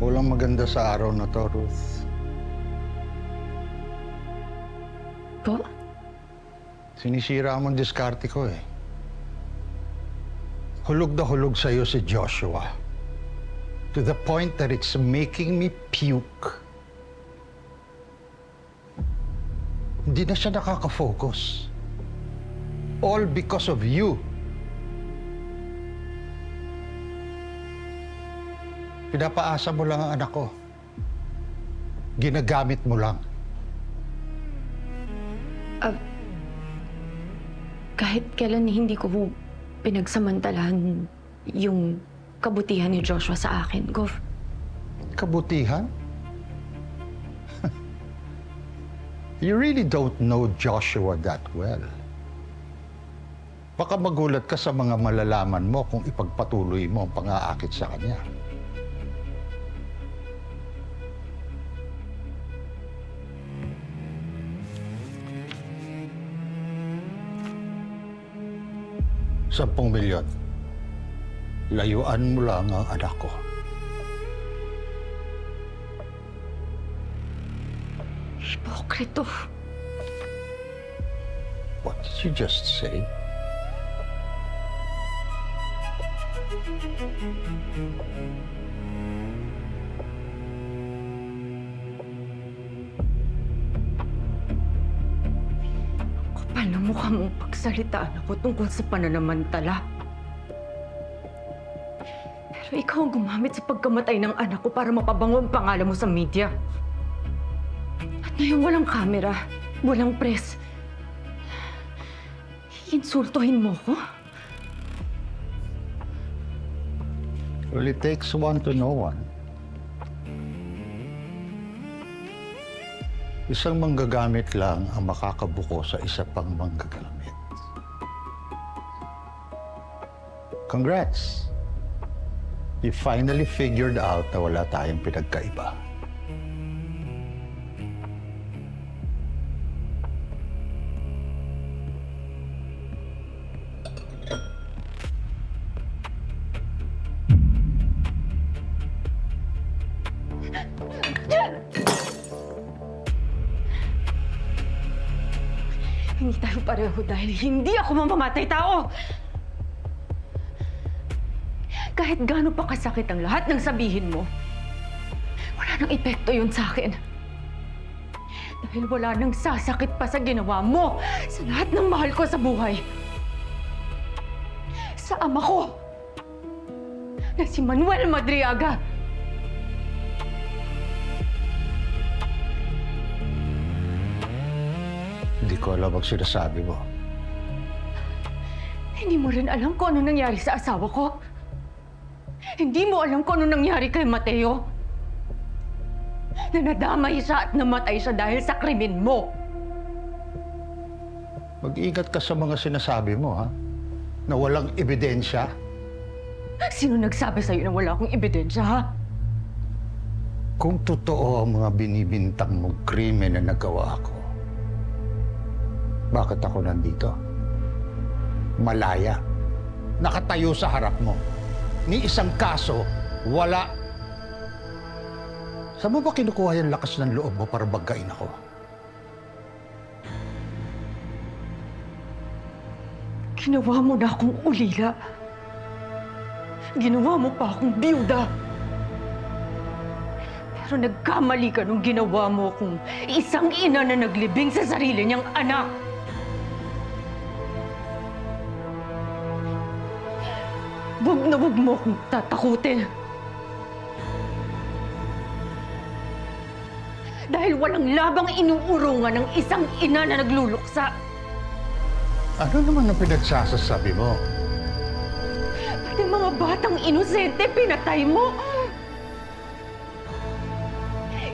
Walang maganda sa araw na to, Ruth. Po? Sinisira mo ang diskarte ko eh. Hulog na hulog sa'yo si Joshua. To the point that it's making me puke. Hindi na siya nakaka-focus. All because of you. Pinapaasa mo lang ang anak ko. Ginagamit mo lang. Kahit kailan hindi ko pinagsamantalahan yung kabutihan ni Joshua sa akin, Gov. Kabutihan? You really don't know Joshua that well. Baka magulat ka sa mga malalaman mo kung ipagpatuloy mo ang pang-aakit sa kanya. ₱10 milyon. Layuan mo lang ang anak ko. Hipokrito. What did you just say? Kapal na mukha mong pagsalitaan ako tungkol sa pananamantala. Pero ikaw ang gumamit sa pagkamatay ng anak ko para mapabango ang pangalan mo sa media. At ngayon walang kamera, walang press. Insultuhin mo ko? Well, it takes one to know one. Isang manggagamit lang ang makakabuko sa isa pang manggagamit. Congrats! You finally figured out na wala tayong pinagkaiba. Hindi tayo pareho dahil hindi ako mamamatay tao! Kahit gaano pa kasakit ang lahat ng sabihin mo, wala nang epekto yun sa akin. Dahil wala nang sasakit pa sa ginawa mo sa lahat ng mahal ko sa buhay. Sa ama ko, na si Manuel Madriaga. Hindi ko alam ang sinasabi mo. Hindi mo rin alam kung ano nangyari sa asawa ko. Hindi mo alam kung ano nangyari kay Mateo. Na nadamay siya at namatay siya dahil sa krimen mo. Mag-ingat ka sa mga sinasabi mo, ha? Na walang ebidensya. Sino nagsabi sa'yo na wala akong ebidensya, ha? Kung totoo ang mga binibintang mong krimen na nagawa ko, bakit ako nandito? Malaya. Nakatayo sa harap mo. Ni isang kaso, wala. Saan mo ba kinukuha yung lakas ng loob mo para bagain ako? Ginawa mo na akong ulila. Ginawa mo pa akong biyuda. Pero nagkamali ka nung ginawa mo akong isang ina na naglibing sa sarili niyang anak. Wag na wag mo akong tatakutin. Dahil walang labang inuurungan ng isang ina na nagluluksa. Ano naman ang pinagsasasabi mo? Pati mga batang inosente pinatay mo.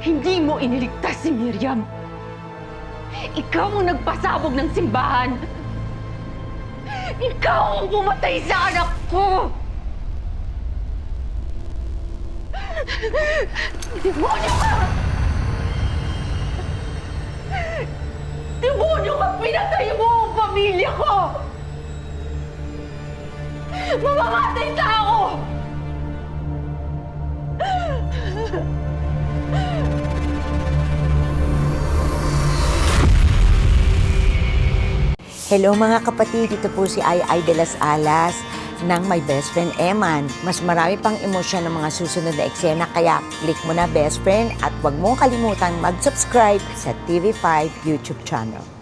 Hindi mo iniligtas si Miriam. Ikaw ang nagpasabog ng simbahan. Ikaw ang pumatay sa anak ko! Demonyo ka! Demonyo ka! Pinatay mo ang pamilya ko! Mamamatay na ako! Hello mga kapatid, ito po si Ai de las Alas ng My Best Friend Eman. Mas marami pang emosyon ng mga susunod na eksena kaya click mo na best friend at huwag mong kalimutang mag-subscribe sa TV5 YouTube channel.